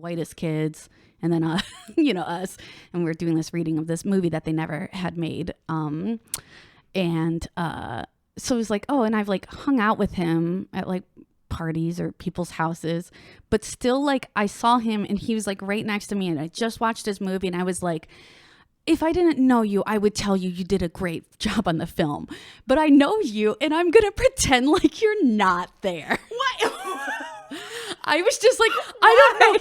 whitest kids, and then us, and we're doing this reading of this movie that they never had made. So it was like, oh, and I've like hung out with him at like parties or people's houses, but still like I saw him and he was like right next to me, and I just watched his movie, and I was like, if I didn't know you, I would tell you did a great job on the film, but I know you and I'm gonna pretend like you're not there. What? I was just like, I don't know.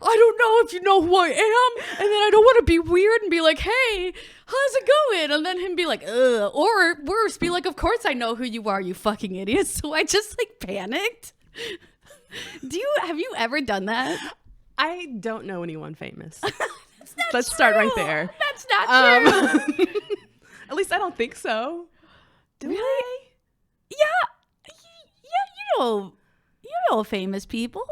I don't know if you know who I am. And then I don't want to be weird and be like, hey, how's it going? And then him be like, ugh. Or worse, be like, of course I know who you are, you fucking idiot. So I just like panicked. Have you ever done that? I don't know anyone famous. Let's start right there. That's not true. At least I don't think so. Do I? Yeah, you know famous people,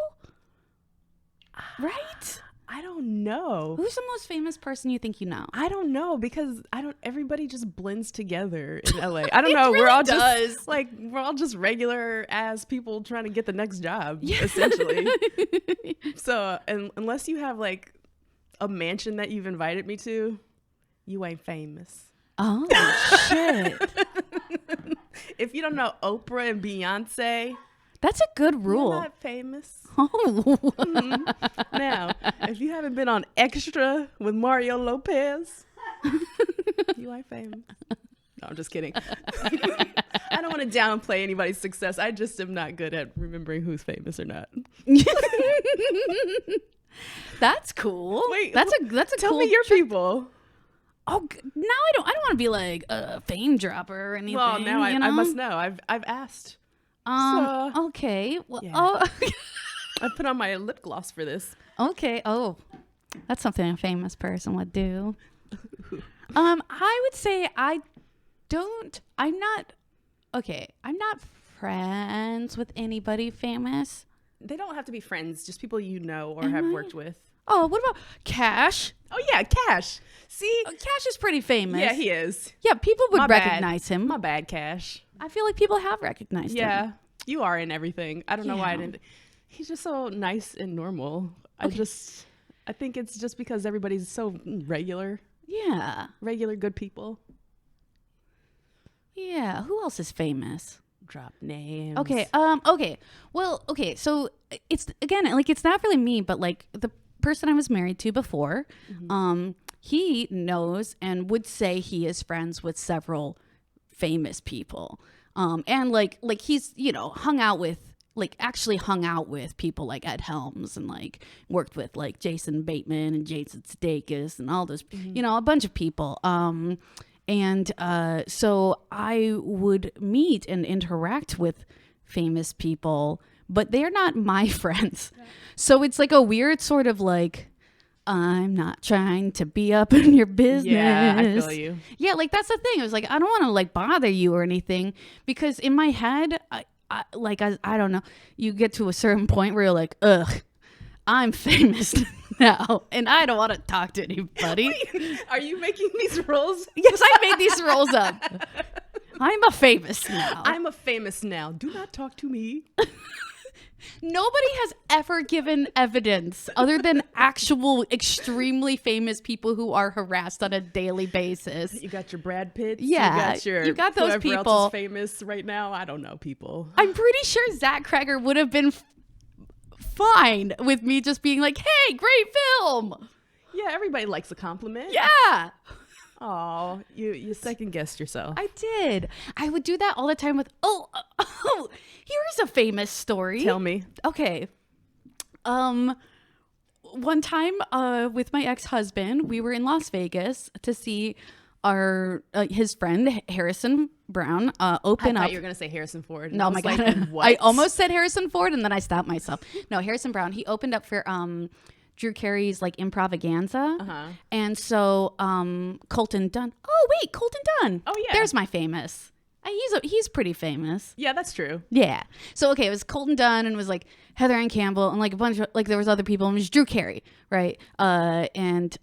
right? I don't know. Who's the most famous person you think you know? I don't know, because everybody just blends together in LA. I don't know. Really we're all does. just like, we're all just regular ass people trying to get the next job, essentially. So, and unless you have like a mansion that you've invited me to, you ain't famous. Oh shit. If you don't know Oprah and Beyonce, That's a good rule. you're not famous. Oh. Now, if you haven't been on Extra with Mario Lopez, you ain't famous. No, I'm just kidding. I don't want to downplay anybody's success. I just am not good at remembering who's famous or not. That's cool. Wait, that's a tell cool. me your people. Oh, now I don't want to be like a fame dropper or anything. Well, now I know? must know. I've asked. So, Okay. Well. yeah. Oh. I put on my lip gloss for this. Okay. Oh, that's something a famous person would do. I would say I'm not friends with anybody famous. They don't have to be friends, just people you know or have worked with. Oh, what about Cash? Oh yeah, Cash. See, Cash is pretty famous. yeah, he is. Yeah, people would My bad. recognize him. My bad, Cash. I feel like people have recognized him. Yeah, you are in everything. I don't know why I Yeah. didn't. He's just so nice and normal. Okay. I think it's just because everybody's so regular good people. Yeah. Who else is famous? Drop names. Okay. Okay. Well. Okay. So it's again like it's not really me, but like the person I was married to before. He knows and would say he is friends with several famous people. And like he's hung out with people like Ed Helms and like worked with like Jason Bateman and Jason Sudeikis and all those a bunch of people. And so I would meet and interact with famous people, but they're not my friends. Yeah. So it's like a weird sort of like, I'm not trying to be up in your business. Yeah, I feel you. Yeah, like that's the thing. It was like, I don't want to like bother you or anything, because in my head, I don't know, you get to a certain point where you're like, ugh, I'm famous now, and I don't want to talk to anybody. Wait, are you making these rules? Yes, I made these rules up. I'm a famous now. I'm a famous now. Do not talk to me. Nobody has ever given evidence other than actual extremely famous people who are harassed on a daily basis. You got your Brad Pitts. Yeah, you got those whoever people. Else is famous right now. I don't know people. I'm pretty sure Zach Cregger would have been fine with me just being like, "Hey, great film." Yeah, everybody likes a compliment. Yeah. Oh, you second guessed yourself. I did. I would do that all the time with, here's a famous story. Tell me. Okay. One time with my ex-husband, we were in Las Vegas to see his friend Harrison Brown open I up. thought you were going to say Harrison Ford. No, my God. Like, what? I almost said Harrison Ford and then I stopped myself. No, Harrison Brown. He opened up for Drew Carey's like Improvaganza. And so Colton Dunn. Oh, wait, Colton Dunn. Oh, yeah. There's my famous. He's pretty famous. Yeah, that's true. Yeah. So, okay, it was Colton Dunn and it was like Heather Ann Campbell and like a bunch of, like there was other people and it was Drew Carey, right? And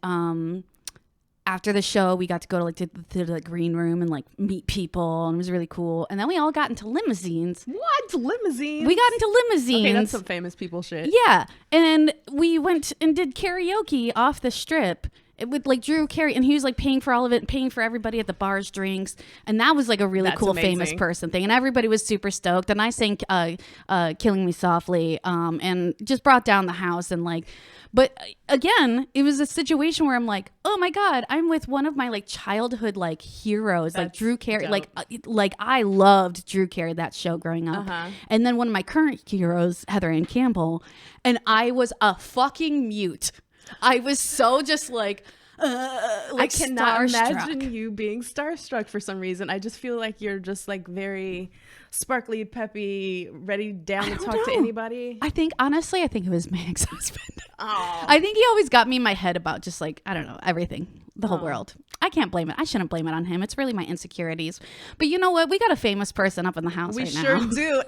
after the show, we got to go to like to the green room and like meet people, and it was really cool. And then we all got into limousines. What? Limousines? We got into limousines. Okay, that's some famous people shit. Yeah, and we went and did karaoke off the strip with like Drew Carey, and he was like paying for all of it, and paying for everybody at the bars drinks, and that was like a really cool amazing. famous person thing, and everybody was super stoked. And I sang "Killing Me Softly," and just brought down the house, and like. But again, it was a situation where I'm like, oh my God, I'm with one of my like childhood like heroes, like Drew Carey. Like I loved Drew Carey, that show growing up. And then one of my current heroes, Heather Ann Campbell, and I was a fucking mute. I was so just like I cannot starstruck. imagine you being starstruck for some reason. I just feel like you're just like very sparkly, peppy, ready down to talk to anybody. I think honestly, it was my ex-husband. Oh. I think he always got me in my head about just like, I don't know, everything, the whole world. I can't blame it. I shouldn't blame it on him. It's really my insecurities. But you know what? We got a famous person up in the house We right sure now. do.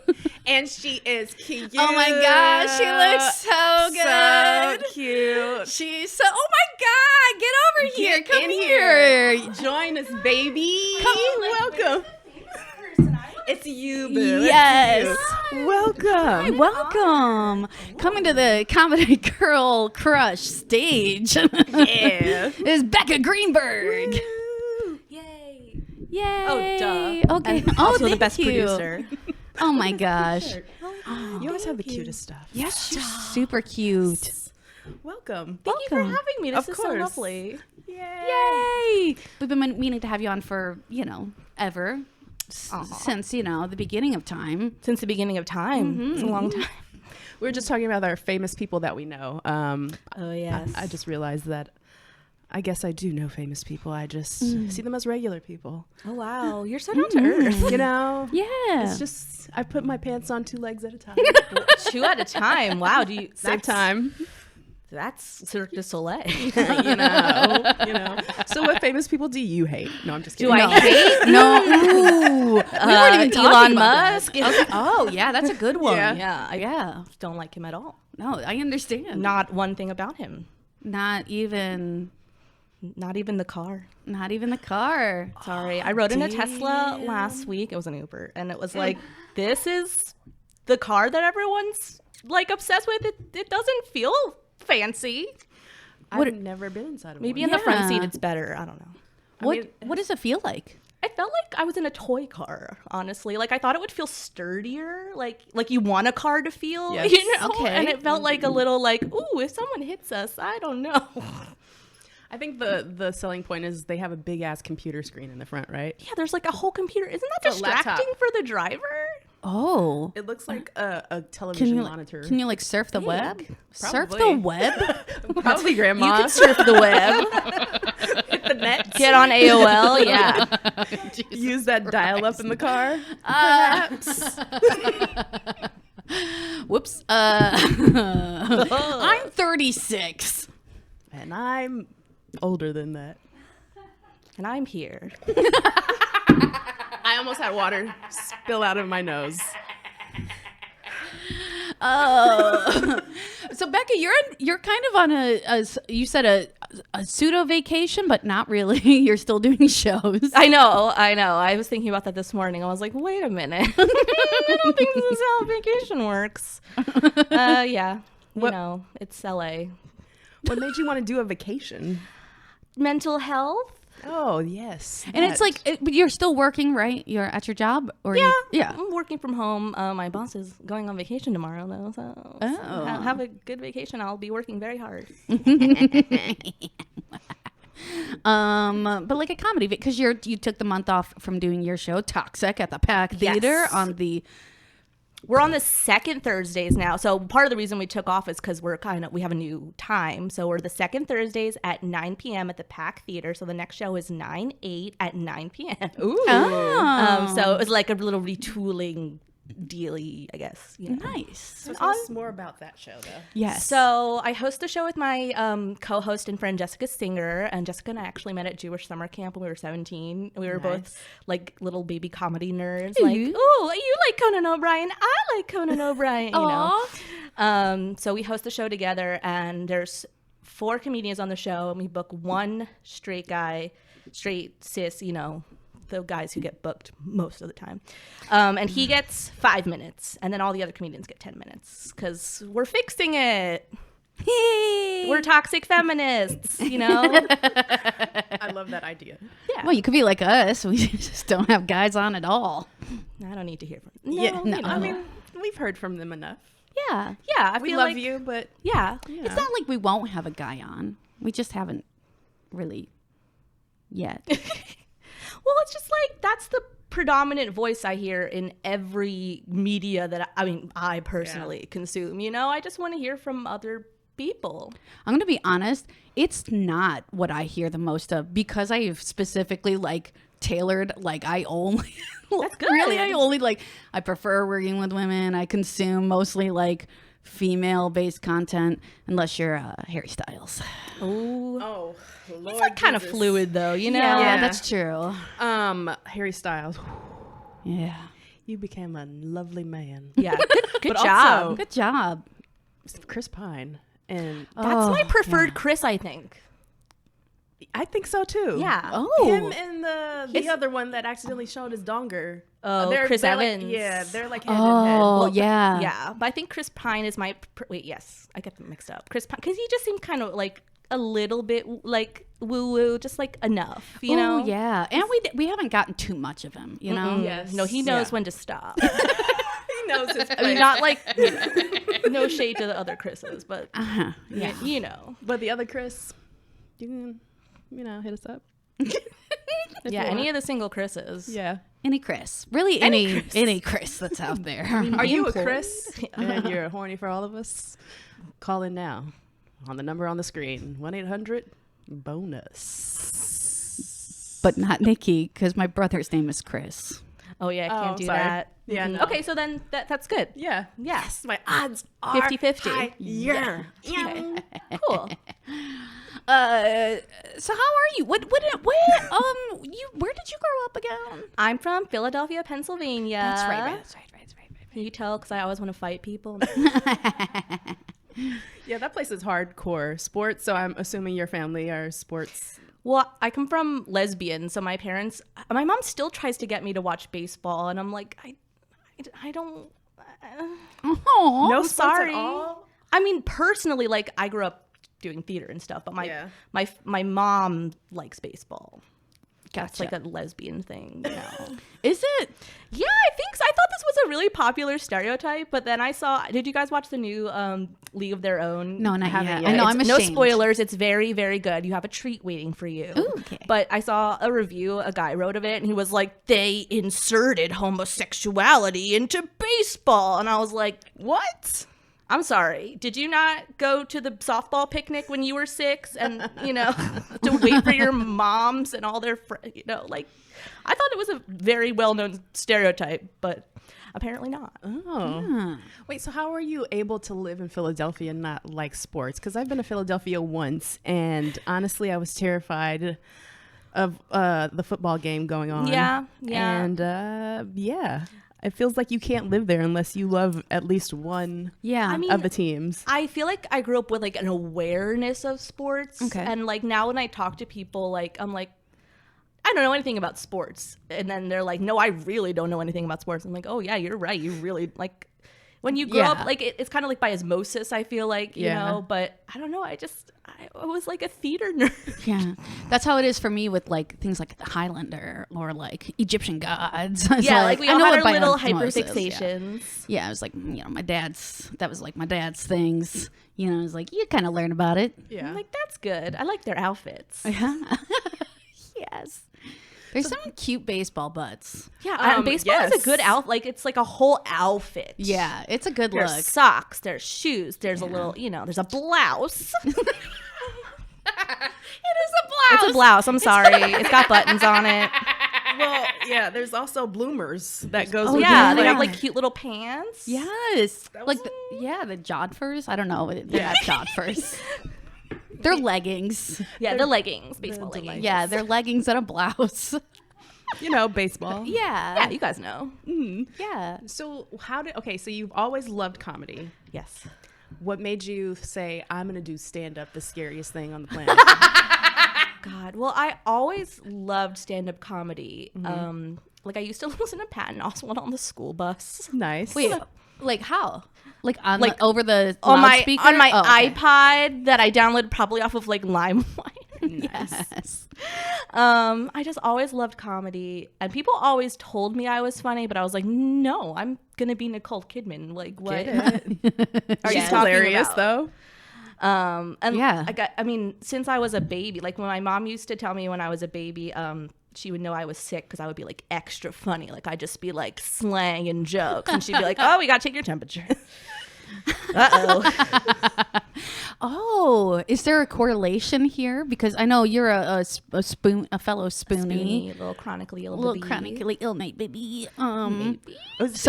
And she is cute. Oh my gosh, she looks so good. So cute. She's so, oh my God, get over here. Get Come in here. Join us, baby. Welcome. It's you, boo. Yes. Welcome. Hi, welcome. Coming to the Comedy Girl Crush stage. Yeah. Is Becca Greenberg. Yay. Yay. Oh, duh. Okay. And also the thank best you. producer. Oh my gosh. You always have the cutest stuff. Yes, she's super cute. Welcome. Thank you for having me. This Of is so course. lovely. Yay. We've been meaning to have you on for, ever. Since, the beginning of time. Since the beginning of time. It's a long time. We were just talking about our famous people that we know. Oh, yes. I just realized that I guess I do know famous people. I just see them as regular people. Oh, wow. You're so down to earth. You know? Yeah. It's just, I put my pants on 2 legs at a time. 2 at a time. Wow. Same time. That's Cirque du Soleil. you know. So what famous people do you hate? No, I'm just kidding. Do I hate? No. Ooh. We weren't even talking Elon about Musk. that. Okay. Oh, yeah, that's a good one. Yeah. I don't like him at all. No, I understand. Not one thing about him. Not even the car. Not even the car. Sorry. I rode in a Tesla last week. It was an Uber. And it was like, this is the car that everyone's like obsessed with. It doesn't feel fancy. I've never been inside of Maybe one. in the front Yeah. seat it's better. I don't know. What does it feel like? I felt like I was in a toy car, honestly. Like I thought it would feel sturdier, like you want a car to feel, Yes. Okay. And it felt like a little like, ooh, if someone hits us, I don't know. I think the selling point is they have a big ass computer screen in the front, right? Yeah, there's like a whole computer. Isn't that It's a laptop. distracting for the driver? Oh. It looks like a television monitor. Can you like surf the web? Surf the Probably. web? Probably, Grandma. You can surf the web. Hit the net. Get on AOL. Yeah. Use that dial up in the car. Perhaps. Whoops. I'm 36. And I'm older than that. And I'm here. I almost had water spill out of my nose. Oh. So Becca, you're kind of on you said a pseudo vacation, but not really. You're still doing shows. I know. I was thinking about that this morning. I was like, wait a minute. I don't think this is how vacation works. Yeah. It's LA. What made you want to do a vacation? Mental health. Oh, yes. And it's like, but you're still working, right? You're at your job? Or Yeah. I'm working from home. My boss is going on vacation tomorrow, though. So have a good vacation. I'll be working very hard. But like a comedy, because you took the month off from doing your show, Toxic, at the Pack Theater on the... We're on the second Thursdays now. So part of the reason we took off is because we have a new time. So we're the second Thursdays at 9 p.m. at the Pack Theater. So the next show is 9/8 at 9 p.m. Ooh. So it was like a little retooling dealy, I guess. Nice. So tell us more about that show, though. Yes. So I host the show with my co-host and friend Jessica Singer, and Jessica and I actually met at Jewish summer camp when we were 17. We were both like little baby comedy nerds. Like, oh, you like Conan O'Brien? I like Conan O'Brien. You know. So we host the show together, and there's 4 comedians on the show, and we book 1 straight guy, straight cis, you know, the guys who get booked most of the time. And he gets 5 minutes, and then all the other comedians get 10 minutes because we're fixing it. We're toxic feminists, you know? I love that idea. Yeah. Well, you could be like us. We just don't have guys on at all. I don't need to hear from No. I mean, we've heard from them enough. Yeah. Yeah, I We feel love like, you, but yeah. It's not like we won't have a guy on. We just haven't really yet. Well, it's just like that's the predominant voice I hear in every media that I personally consume. You know, I just want to hear from other people. I'm going to be honest. It's not what I hear the most of because I have specifically like tailored, like I only, That's good. really, I only like, I prefer working with women. I consume mostly like female based content unless you're Harry Styles. Ooh. oh, Lord, It's like kind of Jesus. fluid though, you know? Yeah, that's true. Harry Styles, Yeah. you became a lovely man. Yeah. Good But job. also- Good job. Chris Pine, and That's my Oh, preferred yeah. Chris, I think. I think so too. Yeah. Oh. Him and the other one that accidentally showed his donger. Oh, Chris they're like- Evans. yeah, they're like hand in hand. Oh, yeah. Yeah, but I think Chris Pine is my wait. Yes, I get them mixed up. Chris Pine, because he just seemed kind of like a little bit like woo woo, just like enough, you know? Oh, yeah. And we haven't gotten too much of him, you know? Yes. No, he knows Yeah. when to stop. He knows his place. I mean, not like no shade to the other Chris's, but Uh-huh. yeah, you know. But the other Chris, you can, hit us up. If Yeah, you any want. of the single Chris's. Yeah. Any Chris. Really, any Chris that's out there. Are you a employed? Chris and you're horny for all of us? Call in now on the number on the screen, 1-800-BONUS. But not Nikki, because my brother's name is Chris. Oh yeah, I can't do sorry. that. Yeah, Mhm. no. Okay, so then that's good. Yeah. Yeah. Yes, my odds are 50-50. higher. Okay. Cool. So how are you? Where did you grow up again? I'm from Philadelphia, Pennsylvania. That's right. Can you tell? Because I always want to fight people. Yeah, that place is hardcore sports. So I'm assuming your family are sports. Well, I come from lesbian, so my mom still tries to get me to watch baseball, and I'm like, I don't. Oh, No I'm sports sorry. at all. I mean, personally, like I grew up doing theater and stuff, but Yeah. my mom likes baseball. That's gotcha. like a lesbian thing, you know. Is it? Yeah, I think so. I thought this was a really popular stereotype, but then I saw. Did you guys watch the new League of Their Own? No, not Haven't yet. yet. I know. It's- I'm no ashamed. spoilers. It's very, very good. You have a treat waiting for you. Ooh, okay. But I saw a review. A guy wrote of it, and he was like, "They inserted homosexuality into baseball," and I was like, What? I'm sorry. Did you not go to the softball picnic when you were 6 and, to wait for your moms and all their friends, like, I thought it was a very well-known stereotype, but apparently not. Oh. Wait, so how are you able to live in Philadelphia and not like sports? Because I've been to Philadelphia once, and honestly, I was terrified of the football game going on. Yeah. And it feels like you can't live there unless you love at least one Yeah. I mean, of the teams. I feel like I grew up with like an awareness of sports. Okay. And like now when I talk to people, like I'm like, I don't know anything about sports. And then they're like, no, I really don't know anything about sports. I'm like, oh yeah, you're right. You really like when you grow Yeah. up, like it's kind of like by osmosis, I feel like, you Yeah. know, but I don't know. I was like a theater nerd. Yeah, that's how it is for me with like things like the Highlander or like Egyptian gods. It's Yeah, like we all I know had it our by little osmosis, hyperfixations. Yeah, it was like that was like my dad's things. It was like you kind of learn about it. Yeah. I'm like, that's good. I like their outfits. Yes, there's some cute baseball butts. Yeah, and baseball is yes. a good like it's like a whole outfit. Yeah, it's a good There's look. socks, there's shoes, there's a little, there's a blouse. It is a blouse. It's a blouse. I'm sorry. It's got buttons on it. Well, yeah, there's also bloomers that goes Oh, with Yeah, it. they yeah. have like cute little pants. Yes, like the jodhpurs. I don't know. They're not jodhpurs. They're leggings. Yeah, the leggings, baseball the leggings. Yeah, they're leggings and a blouse. Baseball. Yeah, you guys know. Yeah. So so you've always loved comedy. Yes. What made you say, I'm going to do stand-up, the scariest thing on the planet? God. Well, I always loved stand-up comedy. Like I used to listen to Patton Oswalt on the school bus. Nice. Wait, like how? Like on Like, over the On my loudspeaker? Okay. iPod that I downloaded probably off of like LimeWire. Yes. I just always loved comedy, and people always told me I was funny, but I was like, no, I'm gonna be Nicole Kidman. Like, what Get it? are you She's talking hilarious, about? though. And Yeah. I mean, since I was a baby, like when my mom used to tell me when I was a baby, she would know I was sick because I would be like extra funny. Like I'd just be like slang and jokes, and she'd be like, "Oh, we gotta take your temperature." Oh, is there a correlation here? Because I know you're a fellow spoonie. Little chronically ill, Little baby. chronically ill mate, baby. So are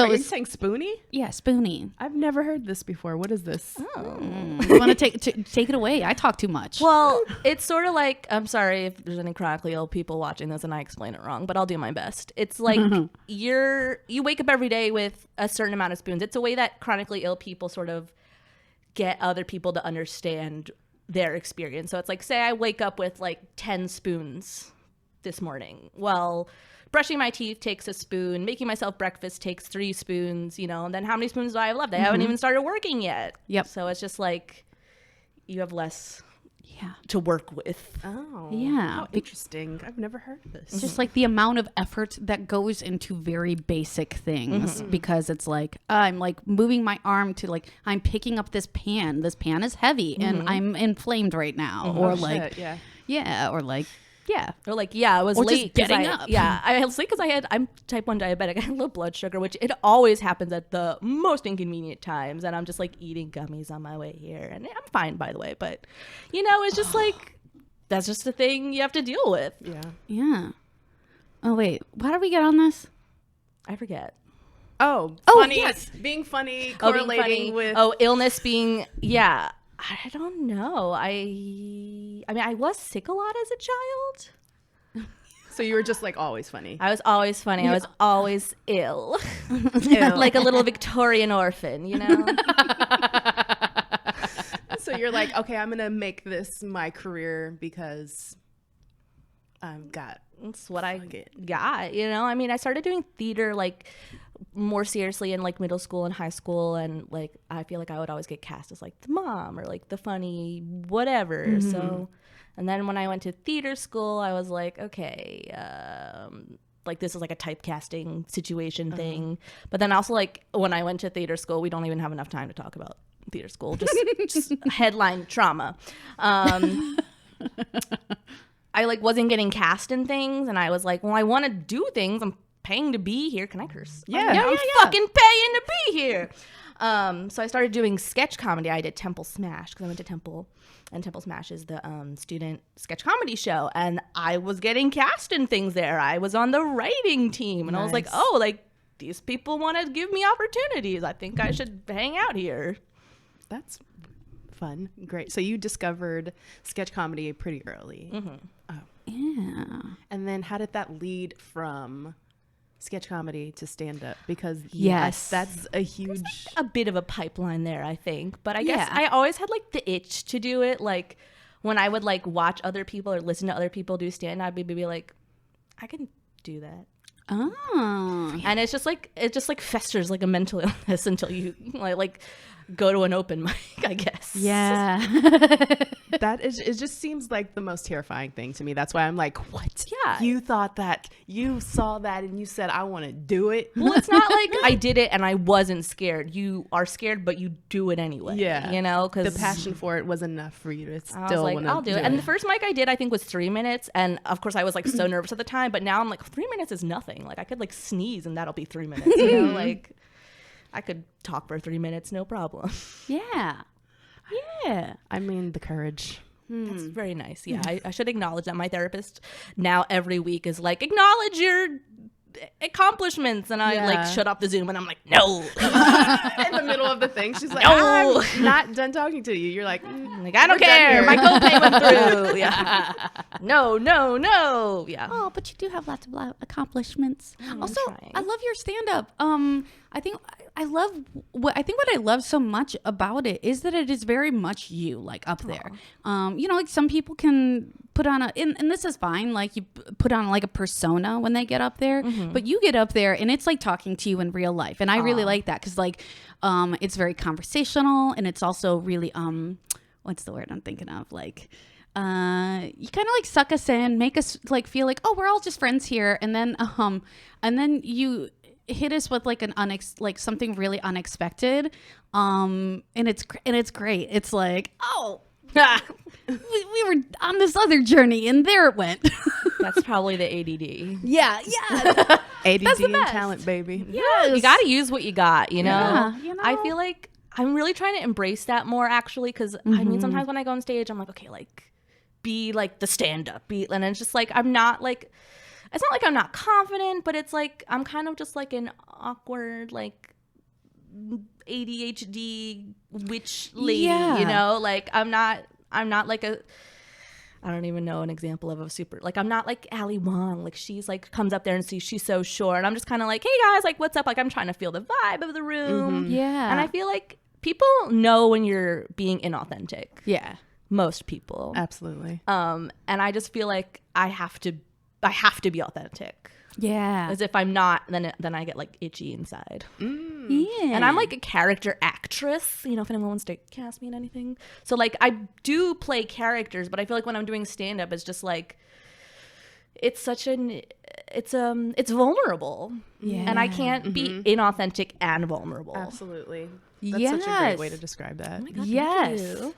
you it's- saying Spoonie? Yeah, spoonie. I've never heard this before. What is this? You want to take it away? I talk too much. Well, it's sort of like, I'm sorry if there's any chronically ill people watching this and I explain it wrong, but I'll do my best. It's like you wake up every day with a certain amount of spoons. It's a way that chronically ill people sort of get other people to understand their experience. So it's like, say I wake up with like 10 spoons this morning. Well, brushing my teeth takes a spoon, making myself breakfast takes 3 spoons, you know, and then how many spoons do I have left? I haven't even started working yet. Yep. So it's just like you have less yeah. to work with. Oh. Yeah. How interesting. I've never heard of this. It's just like the amount of effort that goes into very basic things because it's like I'm like moving my arm to like I'm picking up this pan. This pan is heavy and I'm inflamed right now. Or Oh, like shit, yeah. yeah, or like yeah. Or like, yeah, I was Or just late. 'cause getting I- up. Yeah, I was late because I'm type 1 diabetic. I had low blood sugar, which it always happens at the most inconvenient times. And I'm just like eating gummies on my way here. And I'm fine, by the way. But, you know, it's just like, that's just the thing you have to deal with. Yeah. Yeah. Oh wait, how did we get on this? I forget. Oh, Oh, funny. yes. Being funny, Oh, being correlating funny. with. Oh, illness being, yeah. I don't know. I mean, I was sick a lot as a child. So you were just like always funny. I was always funny. I was always ill. Ew. Like a little Victorian orphan, you know? So you're like, okay, I'm gonna make this my career because I've got. That's what I Fuck it. got, you know? I mean, I started doing theater like more seriously in like middle school and high school, and like I feel like I would always get cast as like the mom or like the funny whatever. So, and then when I went to theater school, I was like, okay, like this is like a typecasting situation thing. But then also like when I went to theater school, we don't even have enough time to talk about theater school, just headline trauma. I like wasn't getting cast in things, and I was like, well, I want to do things. I'm paying to be here. Can I curse? Yeah. I'm fucking paying to be here. So I started doing sketch comedy. I did Temple Smash because I went to Temple, and Temple Smash is the student sketch comedy show, and I was getting cast in things there. I was on the writing team, and I was like, Nice. oh, like these people want to give me opportunities. I think I should hang out here. That's fun. Great. So you discovered sketch comedy pretty early. Yeah. And then how did that lead from sketch comedy to stand up? Because Yes. that's a huge. A bit of a pipeline there, I think. But I guess Yeah. I always had like the itch to do it. Like when I would like watch other people or listen to other people do stand up, I'd be like, I can do that. Oh. And it just like festers like a mental illness until you like go to an open mic, I guess. Yeah. That is, it just seems like the most terrifying thing to me. That's why I'm like, what? Yeah. You thought that, you saw that, and you said, I want to do it. Well, it's not like I did it and I wasn't scared. You are scared, but you do it anyway. Yeah. You know, because The passion for it was enough for you to I still was like, want to I'll do it. And the first mic I did, I think, was 3 minutes. And of course, I was like so nervous at the time. But now I'm like, 3 minutes is nothing. Like I could like sneeze and that'll be 3 minutes. You know, like I could talk for 3 minutes, no problem. Yeah. Yeah. I mean, the courage. That's very nice. Yeah, I should acknowledge that. My therapist now every week is like, acknowledge your accomplishments. And I like Yeah. shut off the Zoom and I'm like, no. In the middle of the thing, she's like, No. I'm not done talking to you. You're like, Like, I don't We're done care. here. My copay went through. Yeah. No. Yeah. Oh, but you do have lots of accomplishments. Also, trying. I love your stand-up. I think I think what I love so much about it is that it is very much you, like up there. You know, like some people can put on and this is fine, like you put on like a persona when they get up there, but you get up there and it's like talking to you in real life, and I really like that because like it's very conversational, and it's also really what's the word I'm thinking of, like you kind of like suck us in, make us like feel like, oh, we're all just friends here, and then you hit us with like like something really unexpected, and it's great. It's like, oh, we were on this other journey and there it went. That's probably the ADD. Yeah. ADD and talent, baby. Yeah, you got to use what you got, you know? Yeah, you know? I feel like I'm really trying to embrace that more, actually, because I mean, sometimes when I go on stage, I'm like, okay, like, be like the stand-up, and it's just like, I'm not like, it's not like I'm not confident, but it's like, I'm kind of just like an awkward, like, ADHD witch lady, you know? Like, I'm not like I don't even know an example of a super, like, I'm not like Ali Wong. Like, she's like, comes up there and she's so sure. And I'm just kind of like, hey guys, like, what's up? Like, I'm trying to feel the vibe of the room. Yeah. And I feel like people know when you're being inauthentic. Yeah. Most people. Absolutely. And I just feel like I have to be authentic. Yeah. As if I'm not, then I get like itchy inside. Yeah. And I'm like a character actress, you know, if anyone wants to cast me in anything. So like I do play characters, but I feel like when I'm doing stand up, it's just like, it's vulnerable. Yeah. And I can't be inauthentic and vulnerable. Absolutely. That's such a great way to describe that. Oh my God, Yes. thank you.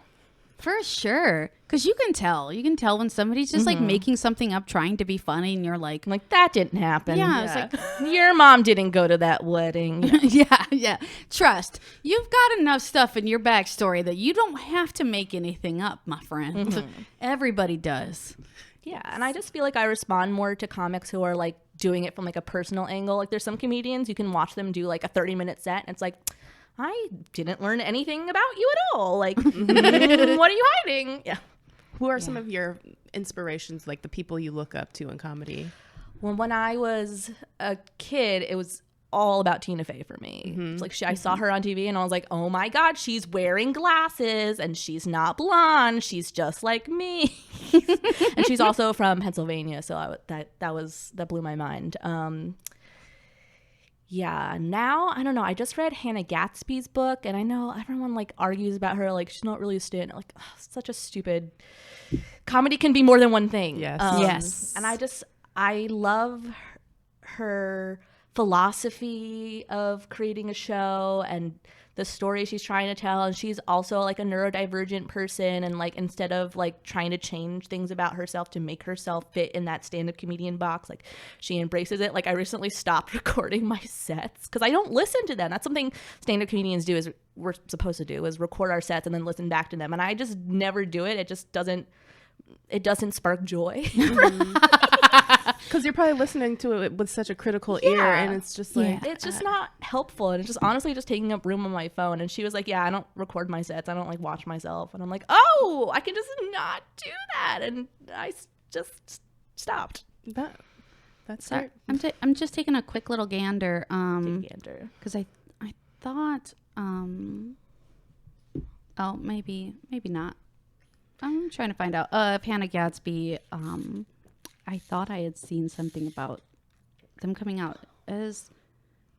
For sure. Because you can tell when somebody's just like making something up, trying to be funny, and you're like, I'm like, that didn't happen. yeah, it's like, Your mom didn't go to that wedding. yeah. Trust. You've got enough stuff in your backstory that you don't have to make anything up, my friend. Everybody does. Yeah, and I just feel like I respond more to comics who are like doing it from like a personal angle. Like there's some comedians, you can watch them do like a 30-minute set, and it's like, I didn't learn anything about you at all. Like, what are you hiding? Yeah. Who are some of your inspirations, like the people you look up to in comedy? Well, when I was a kid, it was all about Tina Fey for me. It's like I saw her on TV and I was like, oh my God, she's wearing glasses and she's not blonde. She's just like me. And she's also from Pennsylvania. So that blew my mind. Yeah, now, I don't know. I just read Hannah Gatsby's book, and I know everyone, like, argues about her, like, she's not really a stand. Like, such a stupid... Comedy can be more than one thing. Yes. Yes. And I love her philosophy of creating a show and the story she's trying to tell. And she's also, like, a neurodivergent person, and, like, instead of, like, trying to change things about herself to make herself fit in that stand-up comedian box, like, she embraces it. Like, I recently stopped recording my sets because I don't listen to them. That's something stand-up comedians do, is we're supposed to do, is record our sets and then listen back to them. And I just never do it. It just doesn't spark joy. Because you're probably listening to it with such a critical ear, and it's just like... It's just not helpful, and it's just honestly just taking up room on my phone. And she was like, yeah, I don't record my sets. I don't like watch myself. And I'm like, oh, I can just not do that. And I just stopped. That's Sorry, right. I'm just taking a quick little gander. Gander. Because I thought, oh, maybe not. I'm trying to find out. If Hannah Gadsby, I thought I had seen something about them coming out as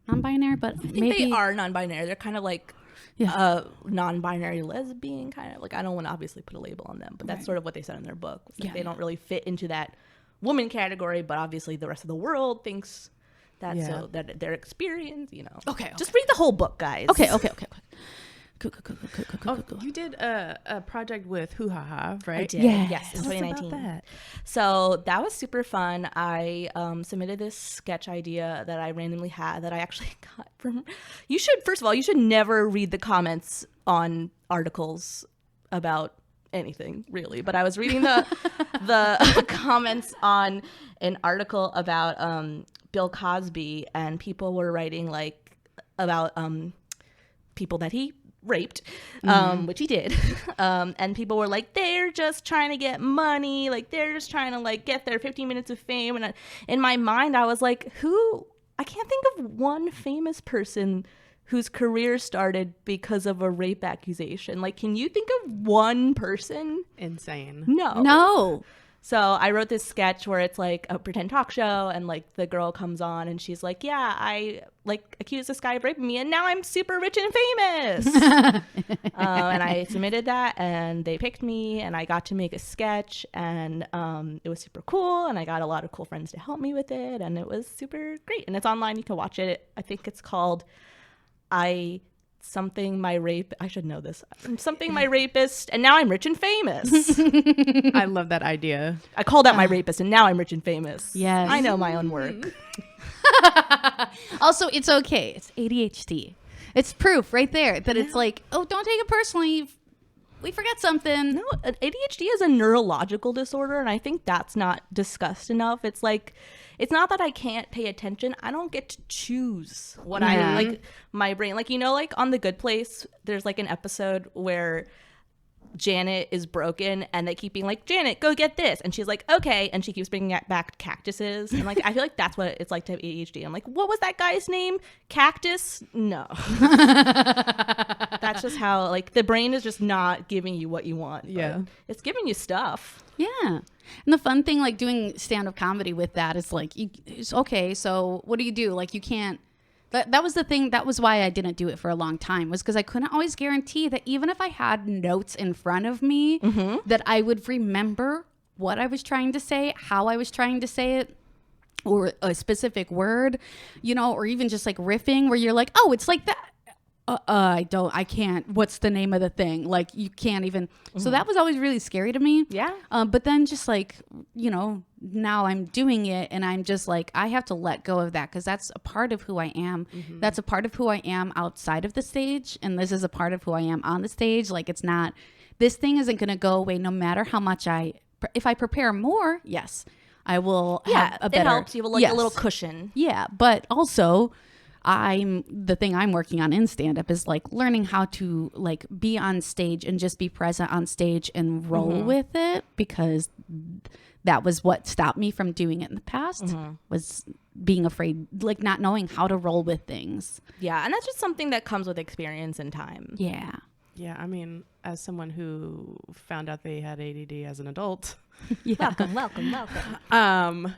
non-binary, but I think maybe they are non-binary. They're kind of like non-binary lesbian, kind of like, I don't want to obviously put a label on them, but that's sort of what they said in their book. Like they don't really fit into that woman category, but obviously the rest of the world thinks that, so that their experience, you know. Okay. Just read the whole book, guys. Okay. Cool. You did a project with WhoHaHa, right? I did. Yes. Yes, in Tell us 2019. about that. So that was super fun. I submitted this sketch idea that I randomly had that I actually got from... First of all, you should never read the comments on articles about anything, really. But I was reading the comments on an article about Bill Cosby, and people were writing like about people that he raped, which he did, and people were like, they're just trying to get money, like they're just trying to like get their 15 minutes of fame. And in my mind I was like, I can't think of one famous person whose career started because of a rape accusation. Like, can you think of one person? Insane. No. So I wrote this sketch where it's like a pretend talk show, and like the girl comes on and she's like, yeah, I like accused this guy of raping me and now I'm super rich and famous. And I submitted that and they picked me and I got to make a sketch, and it was super cool, and I got a lot of cool friends to help me with it, and it was super great. And it's online. You can watch it. I think it's called I should know this. Something my rapist, and now I'm rich and famous. I love that idea. I called out my rapist, and now I'm rich and famous. Yes. I know my own work. Also, it's okay. It's ADHD. It's proof right there that it's like, oh, don't take it personally. We forget something. No, ADHD is a neurological disorder, and I think that's not discussed enough. It's like, it's not that I can't pay attention. I don't get to choose what I like. My brain, like, you know, like on The Good Place, there's like an episode where Janet is broken and they keep being like, Janet, go get this, and she's like, okay, and she keeps bringing back cactuses, and like I feel like that's what it's like to have ADHD. I'm like, what was that guy's name? Cactus? No. That's just how, like, the brain is just not giving you what you want. Yeah, it's giving you stuff. Yeah. And the fun thing, like, doing stand-up comedy with that is like, it's okay, so what do you do? Like, you can't, that was the thing. That was why I didn't do it for a long time, was because I couldn't always guarantee that even if I had notes in front of me, that I would remember what I was trying to say, how I was trying to say it, or a specific word, you know, or even just like riffing where you're like, oh, it's like that. I can't. What's the name of the thing? Like, you can't even. So that was always really scary to me. Yeah. But then just like, you know, now I'm doing it and I'm just like, I have to let go of that because that's a part of who I am. That's a part of who I am outside of the stage. And this is a part of who I am on the stage. Like, it's not, this thing isn't going to go away no matter how much if I prepare more, yes, I will have a better. It helps. You have like a little cushion. Yeah. But also, the thing I'm working on in stand-up is like learning how to like be on stage and just be present on stage and roll with it, because that was what stopped me from doing it in the past, was being afraid, like not knowing how to roll with things. Yeah. And that's just something that comes with experience and time. Yeah. Yeah, I mean, as someone who found out they had ADD as an adult. Yeah. Welcome.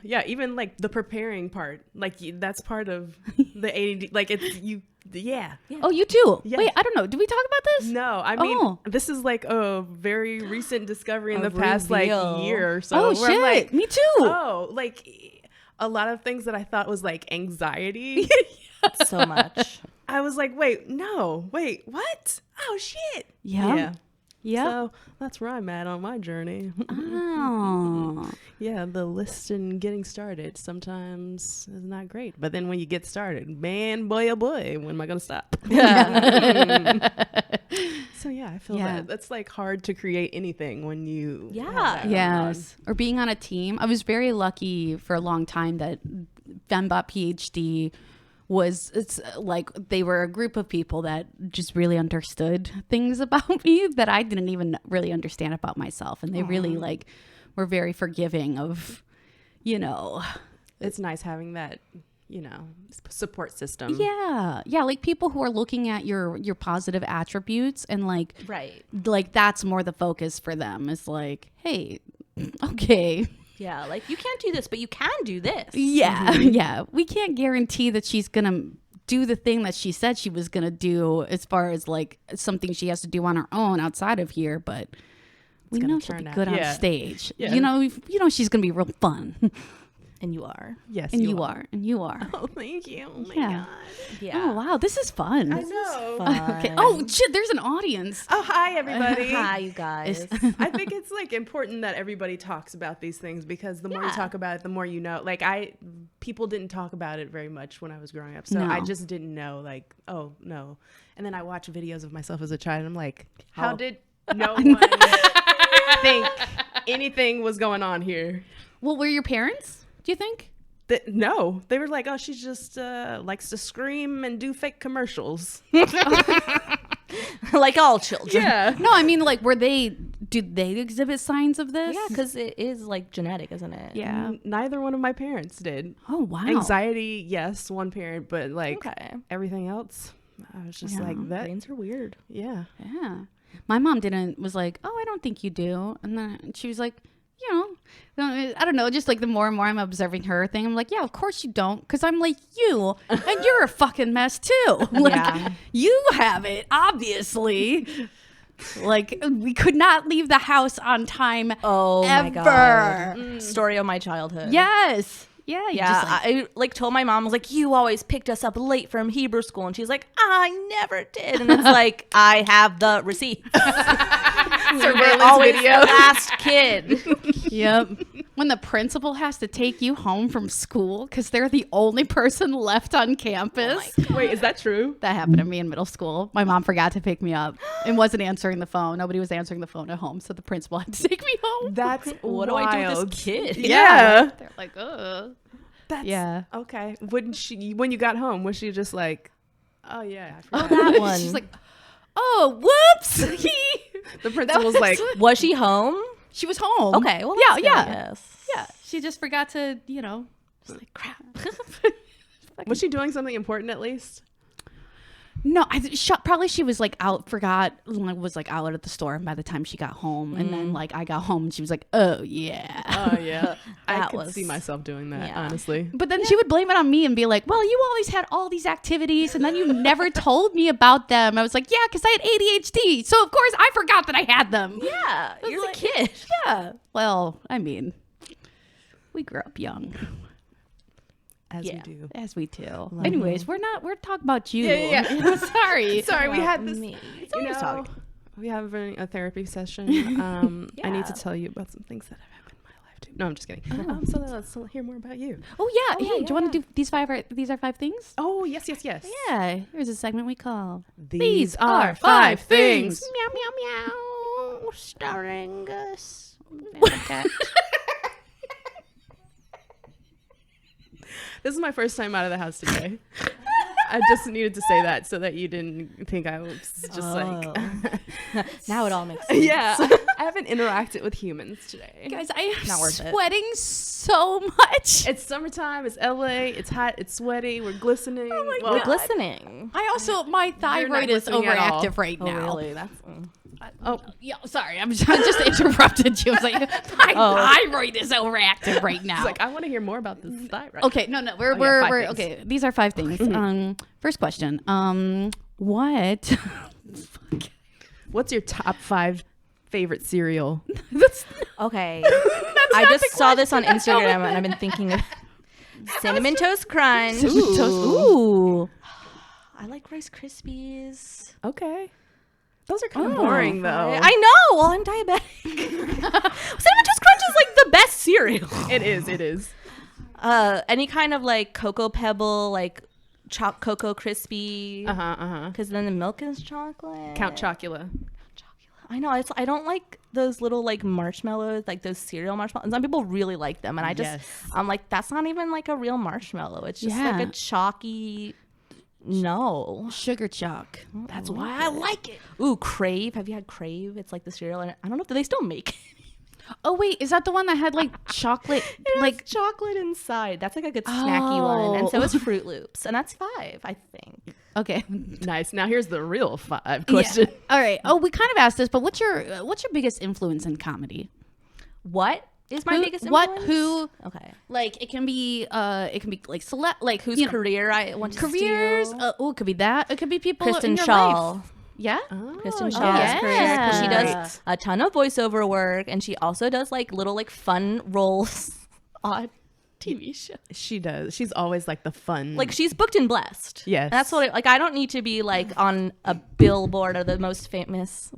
Yeah, even like the preparing part, like that's part of the ADD. Like, it's you. Yeah. Oh, you too. Yes. Wait, I don't know. Did we talk about this? No, I mean, this is like a very recent discovery in the past like year or so. Oh, where shit. I'm like, me too. Oh, like a lot of things that I thought was like anxiety. So much. I was like, wait, what? Oh, shit. Yeah. Yeah. So that's where I'm at on my journey. Oh. Yeah, the list and getting started sometimes is not great. But then when you get started, man, boy, oh boy, when am I going to stop? So yeah, I feel that. That's like hard to create anything when you have that Yes. Or being on a team. I was very lucky for a long time that Fembot PhD it's like they were a group of people that just really understood things about me that I didn't even really understand about myself. And they really like were very forgiving of, you know. It's nice having that, you know, support system. Yeah. Yeah. Like people who are looking at your positive attributes and like, Right. Like that's more the focus for them. It's like, hey, okay. Yeah, like you can't do this, but you can do this. Yeah, yeah. We can't guarantee that she's going to do the thing that she said she was going to do as far as like something she has to do on her own outside of here, but we know she'll be good on stage. Yeah. You know she's going to be real fun. And you are. Yes, and you are. And you are. Oh, thank you. Oh my God. Yeah. Oh, wow. This is fun. I know. Okay. Oh, shit. There's an audience. Oh, hi, everybody. Hi, you guys. I think it's like important that everybody talks about these things, because the more you talk about it, the more you know. Like people didn't talk about it very much when I was growing up. So I just didn't know, like, oh, no. And then I watch videos of myself as a child and I'm like, how did no one think anything was going on here? Well, were your parents? Do you think? No, they were like, oh, she just likes to scream and do fake commercials. Like all children. Yeah. No, I mean, like, did they exhibit signs of this? Yeah, because it is like genetic, isn't it? Yeah. Neither one of my parents did. Oh, wow. Anxiety, yes, one parent, but like everything else, I was just Yeah. like, that. Brains are weird. Yeah. Yeah. My mom was like, oh, I don't think you do. And then she was like, you know, I don't know, just like the more and more I'm observing her thing, I'm like, yeah, of course you don't. Cause I'm like you and you're a fucking mess too. Like Yeah. you have it, obviously. Like we could not leave the house on time. Oh ever. my god. Story of my childhood. Yes. Yeah. You Yeah, just, like, I like told my mom, I was like, you always picked us up late from Hebrew school, and she's like, I never did, and it's like, I have the receipt. Surveillance Always video. the last kid. yep. When the principal has to take you home from school because they're the only person left on campus. Wait, is that true? That happened to me in middle school. My mom forgot to pick me up and wasn't answering the phone. Nobody was answering the phone at home, so the principal had to take me home. That's What do wild. I do with this kid? Yeah. They're like, ugh. That's, Yeah. Okay. Wouldn't she, when you got home, was she just like, oh yeah, I Oh, forgot. that one. She's like, oh, whoops. The principal's like, Was she home? She was home. Okay, well, yeah, that's good, yeah. I guess. Yeah. She just forgot to, you know, just like crap. was she doing something important at least? No, probably she was like out, was like out at the store, and by the time she got home, and then like I got home, and she was like, "Oh yeah." Oh yeah. I That could was- see myself doing that, yeah. honestly. But then she would blame it on me and be like, "Well, you always had all these activities, and then you never told me about them." I was like, "Yeah, because I had ADHD, so of course I forgot that I had them." Yeah, you're like- the kid. Yeah. Well, I mean, we grew up young, As Yeah. we do. as we do. Anyways, we're talking about you. Yeah, yeah. Sorry. Sorry, we had this. Me. You know, we have a therapy session. I need to Yeah. tell you about some things that have happened in my life too. No, I'm just kidding. So let's hear more about you. Oh yeah. yeah, Hey, yeah, do you want to do these are five things? Oh yes. Yeah. Here's a segment we call These are 5 things. Meow meow meow. Starring us. This is my first time out of the house today. I just needed to say that so that you didn't think I was just like. Now it all makes sense. Yeah, I haven't interacted with humans today. Guys, I am Not worth it. sweating so much. It's summertime. It's LA. It's hot. It's sweaty. We're glistening. Oh my Well, We're glistening. I also my thyroid is glistening at all. overactive right Oh, now. really? That's. Oh, Yeah, sorry, I just interrupted you. I was like, my Oh. thyroid is overactive right now. it's like I want to hear more about this thyroid. Okay, no, we're yeah, we're, 5 we're things. okay. These are 5 things. First question. What? What's your top 5 favorite cereal? That's Okay. that's I not just the saw this on question. Instagram and I've been thinking of Cinnamon Toast Crunch. Ooh. I like Rice Krispies. Okay. Those are kind of Oh. boring though. I know. Well, I'm diabetic. Cinnamon Toast Crunch is like the best cereal. It is. Any kind of like Cocoa Pebble, like Cocoa Crispy. Uh-huh. Because then the milk is chocolate. Count Chocula. I know. I don't like those little like marshmallows, like those cereal marshmallows. And some people really like them, and I just Yes. I'm like, that's not even like a real marshmallow. It's just Yeah. like a chalky. No. Sugar chalk. That's why I like it. Ooh, Crave. Have you had Crave? It's like the cereal, and I don't know if they still make it. Oh wait, is that the one that had like chocolate? Like chocolate inside. That's like a good snacky one. And so is Fruit Loops, and that's 5, I think. Okay. Nice. Now here's the real 5 question. Yeah. All right. Oh, we kind of asked this, but what's your biggest influence in comedy? What is my Who- biggest what- influence? who- Okay. Like it can be like select like Whose you know, career I want to careers. steal? Oh, it could be that. It could be people Kristen in your Shaw. life. Yeah. Kristen Oh, Shaw's yeah. career, 'cause she Yeah. does a ton of voiceover work, and she also does like little like fun roles on TV shows. She does. She's always like the fun. Like she's booked and blessed. Yes. And that's what I don't need to be like on a billboard or the most famous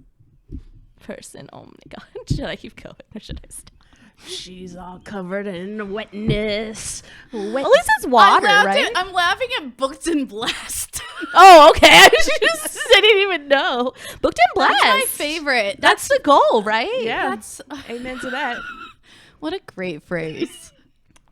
person. Oh my god. Should I keep going or should I stop? she's all covered in wetness. At least it's water, right? I'm laughing at Booked and Blessed. Oh, okay. I didn't even know. Booked and blessed. That's my favorite. That's the goal, right? Yeah. That's Amen to that. what a great phrase.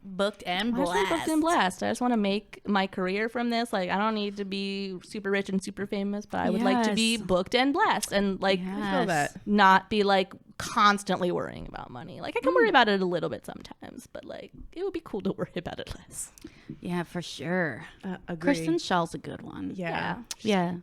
booked and I just want booked and blessed. blessed. I just want to make my career from this. Like, I don't need to be super rich and super famous, but I would like to be Yes. booked and blessed and like I feel that. not be like constantly worrying about money. Like, I can worry about it a little bit sometimes, but like it would be cool to worry about it less. Yeah, for sure. Agree. Kristen Schall's a good one. Yeah. Yeah.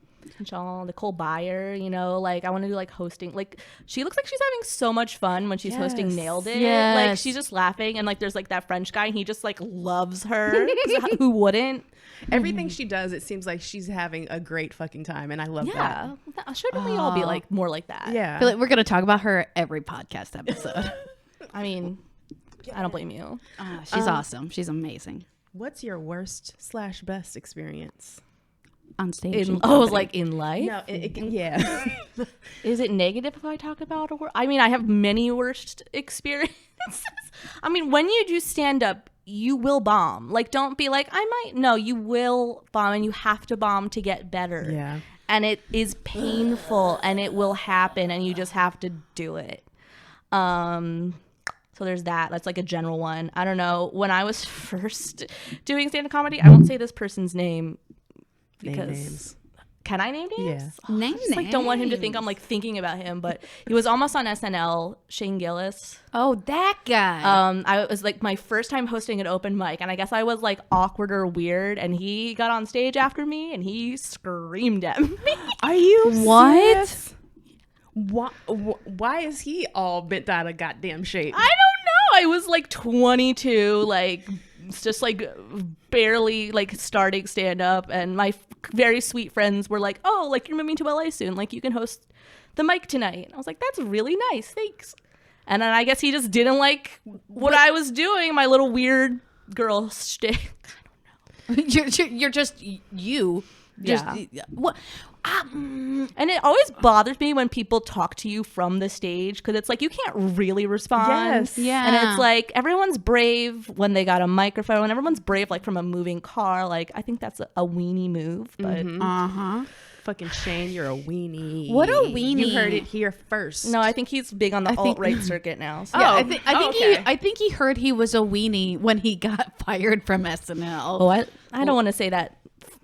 Shaw, Nicole Byer, you know, like I want to do like hosting. Like she looks like she's having so much fun when she's hosting Yes. Nailed It. Like Yes. she's just laughing, and like there's like that French guy, and he just like loves her. 'Cause who wouldn't? Everything she does, it seems like she's having a great fucking time, and I love Yeah, shouldn't we all be like more like that? that. Yeah. I feel like we're gonna talk about her every podcast episode. I mean, I don't blame you. She's awesome. She's amazing What's your worst/best experience? on stage. and I was comedy. like in life. No, it can, yeah. Is it negative if I talk about a worst? I mean, I have many worst experiences. I mean, when you do stand up, you will bomb. Like, don't be like, I might. No, you will bomb, and you have to bomb to get better. Yeah. And it is painful, and it will happen, and you just have to do it. So there's that. That's like a general one. I don't know. When I was first doing stand-up comedy, I won't say this person's name because names. can I name names? Yeah. Oh, I just like don't want him to think I'm like thinking about him, but he was almost on SNL. Shane Gillis. Oh, that guy. I was like my first time hosting an open mic, and I guess I was like awkward or weird, and he got on stage after me and he screamed at me. Are you What? serious? Why is he all bent out of goddamn shape? I don't know. I was like 22, like just like barely like starting stand up, and my very sweet friends were like, "Oh, like you're moving to LA soon, like you can host the mic tonight." And I was like, "That's really nice, thanks." And then I guess he just didn't like what I was doing, my little weird girl shtick. you're just you. Just, Yeah. What? And it always bothers me when people talk to you from the stage, because it's like you can't really respond. Yes. Yeah. And it's like everyone's brave when they got a microphone. Everyone's brave like from a moving car. Like I think that's a weenie move. But Fucking Shane, you're a weenie. What a weenie. You heard it here first. no, I think he's big on the alt-right circuit now. So. Yeah, Oh, I think he heard he was a weenie when he got fired from SNL. Oh, I don't want to say that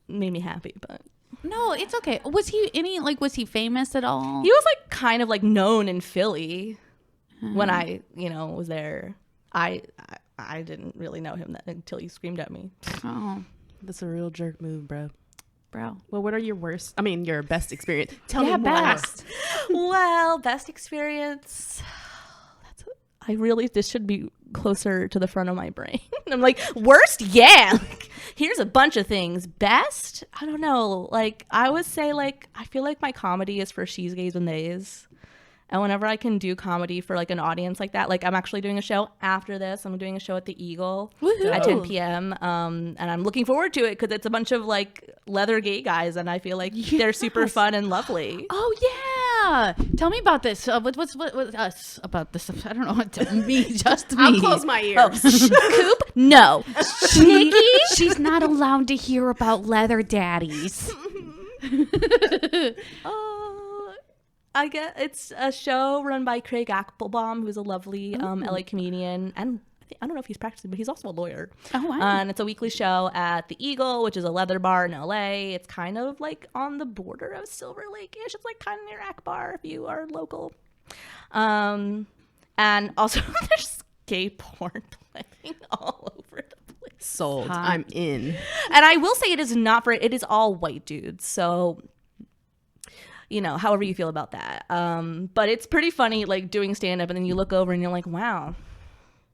made me happy, but No, it's okay. Was he famous at all? he was like kind of like known in Philly when I, was there. I didn't really know him until he screamed at me. Oh, That's a real jerk move, bro. bro. Well, what are your your best experience? Tell me more. best. Well, best experience. This should be closer to the front of my brain. I'm like, worst? Yeah. Like, here's a bunch of things. Best? I don't know. Like, I would say, like, I feel like my comedy is for she's, gays, and theys. And whenever I can do comedy for, like, an audience like that, like, I'm actually doing a show after this. I'm doing a show at the Eagle at 10 p.m. And I'm looking forward to it because it's a bunch of, like, leather gay guys, and I feel like they're super fun and lovely. Oh yeah. Tell me about this. What's us about this? I don't know. Just me. I'll close my ears. Coop? No. She's not allowed to hear about leather daddies. I get it's a show run by Craig Applebaum, who's a lovely LA comedian, and I don't know if he's practicing, but he's also a lawyer. Oh, wow. And it's a weekly show at the Eagle, which is a leather bar in LA. It's kind of like on the border of Silver Lake-ish. It's like kind of near Akbar if you are local. And also there's gay porn playing all over the place. Sold. Hot. I'm in. And I will say it is all white dudes. So, however you feel about that. But it's pretty funny, like doing stand up and then you look over and you're like, wow,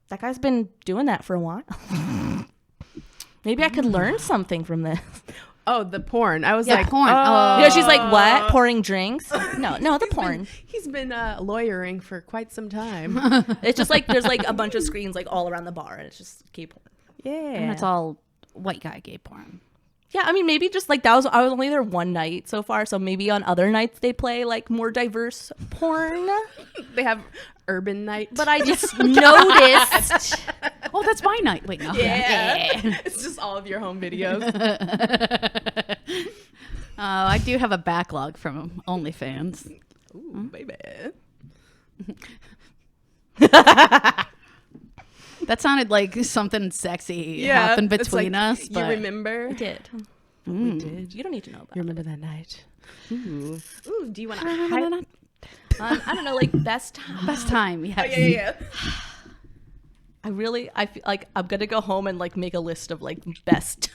that guy's been doing that for a while. Maybe I could learn something from this. Oh, the porn. I was like, porn. Yeah, she's like, what? Pouring drinks? No, the porn. He's been lawyering for quite some time. It's just like there's like a bunch of screens like all around the bar, and it's just gay porn. Yeah. And it's all white guy gay porn. Yeah, I mean, maybe just like I was only there one night so far, so maybe on other nights they play like more diverse porn. They have urban night. But I just noticed. Oh, that's my night. Wait, no. Yeah. It's just all of your home videos. I do have a backlog from OnlyFans. Ooh, baby. That sounded like something sexy Yeah, happened it's between like, us. You But I remember? did. We did. You don't need to know about You remember that night? Ooh. Ooh, do you want to I don't know, like best time. best time, yes. Oh, yeah. I feel like I'm gonna go home and like make a list of like best time.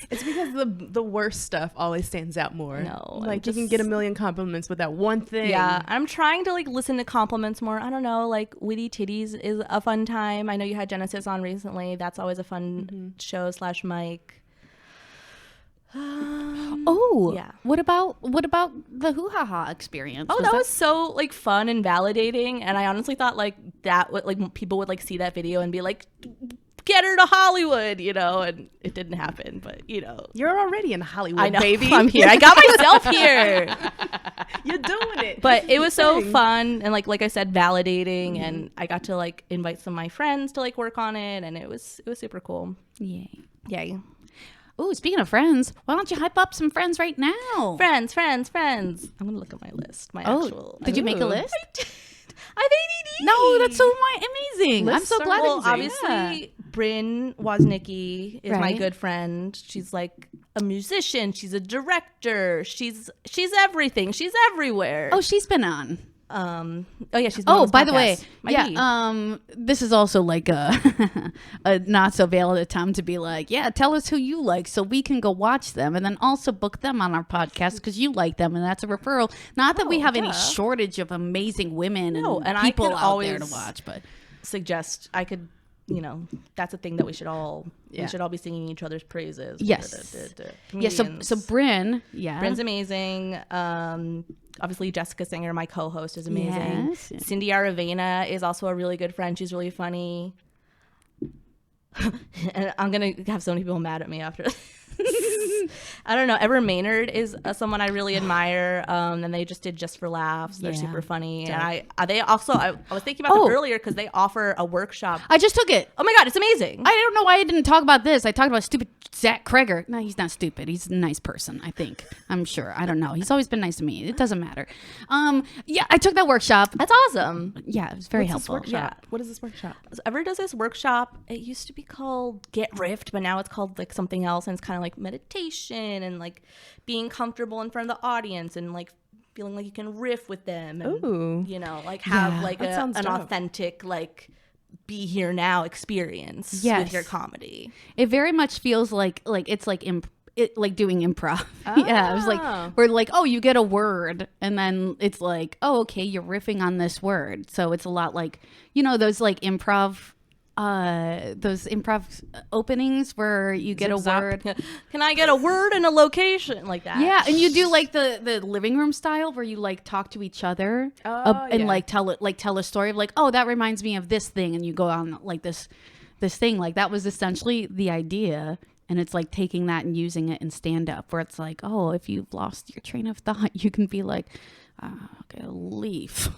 It's because the worst stuff always stands out more. No, like you can get a million compliments with that one thing. Yeah, I'm trying to like listen to compliments more. I don't know, like Witty Titties is a fun time. I know you had Genesis on recently. That's always a fun show / mic. Yeah. What about the WhoHaHa experience? Oh, that was so like fun and validating, and I honestly thought like that would like people would like see that video and be like, get her to Hollywood, and it didn't happen, but You're already in Hollywood, I know, baby. I'm here. I got myself here. You're doing it. But it was so fun and like I said, validating, and I got to like invite some of my friends to like work on it, and it was super cool. Yay. Oh, speaking of friends, why don't you hype up some friends right now? Friends. I'm gonna look at my list. Did you make a list? I have ADD. No, that's so amazing. Lists I'm so are glad. Well, that you- obviously, Bryn Woznicki is my Right. good friend. She's like a musician. She's a director. She's everything. She's everywhere. Oh, she's been on. Oh yeah, she's been on Oh, this by the way, podcast. yeah. This is also like a a not so veiled attempt to be like, yeah, tell us who you like so we can go watch them, and then also book them on our podcast because you like them, and that's a referral. Not that we have any shortage of amazing women and I people could out there to always watch, but suggest I could. That's a thing that we should all we should all be singing each other's praises. Yes. Yeah. So Bryn, Bryn's amazing. Obviously Jessica Singer, my co-host, is amazing. Yes. Cindy Aravena is also a really good friend. She's really funny. And I'm gonna have so many people mad at me after this. I don't know. Ever Maynard is someone I really admire. And they just did Just for Laughs. They're super funny. And they also I was thinking about them earlier because they offer a workshop. I just took it. Oh my god, it's amazing. I don't know why I didn't talk about this. I talked about stupid Zach Kreger. No, he's not stupid. He's a nice person, I think. I'm sure. I don't know. He's always been nice to me. It doesn't matter. Yeah, I took that workshop. That's awesome. Yeah, it was very helpful. Yeah. What is this workshop? Ever does this workshop. It used to be called Get Riffed, but now it's called like something else, and it's kind of like meditation and like being comfortable in front of the audience and like feeling like you can riff with them and Ooh. like have Yeah, like that an sounds dope. authentic like be here now experience Yes. with your comedy. It very much feels like it's like like doing improv. Yeah, it was like where like, oh, you get a word and then it's like, oh, okay, you're riffing on this word. So it's a lot like, those like improv openings where you get a word. Can I get a word and a location like that? Yeah, and you do like the living room style where you like talk to each other and like tell a story of like, oh, that reminds me of this thing, and you go on like this thing. Like that was essentially the idea, and it's like taking that and using it in stand up where it's like, oh, if you've lost your train of thought, you can be like, okay, a leaf.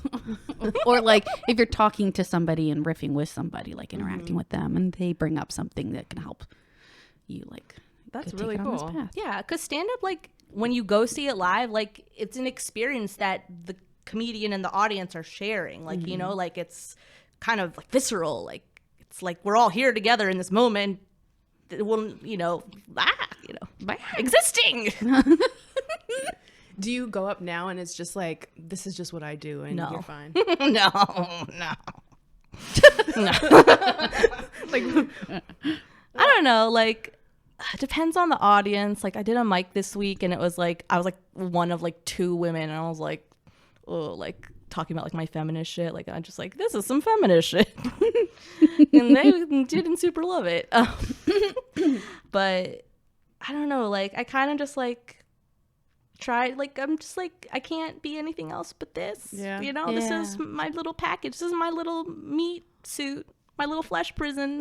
Or like if you're talking to somebody and riffing with somebody, like interacting with them, and they bring up something that can help you like That's take really it on this cool. path. Yeah, because stand up, like when you go see it live, like it's an experience that the comedian and the audience are sharing. Like, like it's kind of like visceral. Like it's like we're all here together in this moment. Well, existing. Do you go up now and it's just like, this is just what I do and you're fine? No. Like, I don't know. Like, it depends on the audience. Like, I did a mic this week and it was like, I was like one of like two women. And I was like, oh, like talking about like my feminist shit. Like, I'm just like, this is some feminist shit. And they didn't super love it. But I don't know. Like, I kind of just like, tried, like I'm just like I can't be anything else but this. This is my little package. This is my little meat suit, my little flesh prison.